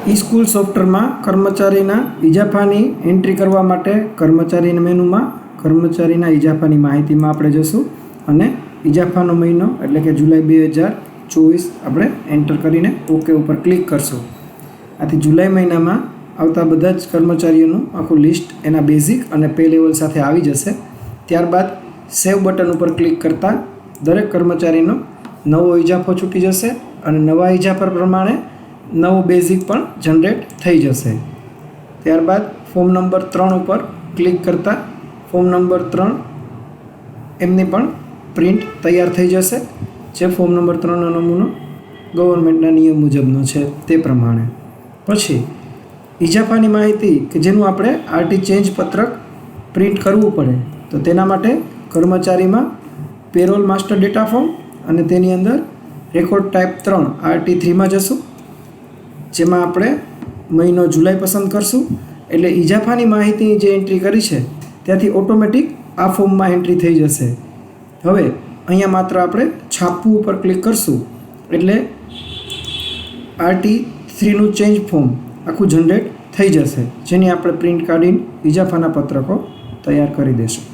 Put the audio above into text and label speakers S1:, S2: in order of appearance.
S1: ई school software में कर्मचारीना इजाफानी entry करवा माटे कर्मचारी मेनू में कर्मचारीना इजाफानी माहिती में आपणे जशुं अने इजाफानो महीनो एटले के जुलाई 2024 आपणे एंटर करीने ओके पर क्लिक करशुं। आथी जुलाई महीना में आवता बधा ज कर्मचारीओनुं आखुं लिस्ट एना बेसिक अने पे लेवल साथे आवी जशे। त्यारबाद सेव बटन पर क्लिक करता दरेक कर्मचारीनो नवो इजाफो छूटी जशे अने नवा इजाफा प्रमाणे नवो बेसिक पण जनरेट थई जशे। त्यारबाद फॉर्म नंबर 3 पर क्लिक करता फॉर्म नंबर 3 एमनी पण प्रिंट तैयार थई जशे। जे फॉर्म नंबर 3 नो नमूनो गवर्नमेंटना नियम मुजबनो छे ते प्रमाणे। पछी इजाफानी माहिती के जेनुं आपणे आरटी चेन्ज पत्रक प्रिंट करवुं पड़े तो तेना माटे कर्मचारी में पेरोल मास्टर डेटा फॉर्म अने तेनी अंदर रेकॉर्ड टाइप 3 RT3 में जशुं जेमां आपणे महीनो जुलाई पसंद करशुं एटले इजाफानी माहिती जे एंट्री करी छे त्याथी ऑटोमेटिक आ फॉर्म में एंट्री थई जशे। हवे अहींया मात्र आपणे छापવું पर क्लिक करशुं एटले RT3 નું चेन्ज फॉर्म आखुं जनरेट थई जशे जेनी आपणे प्रिंट काढीने इजाफाना पत्रको तैयार करी देशुं।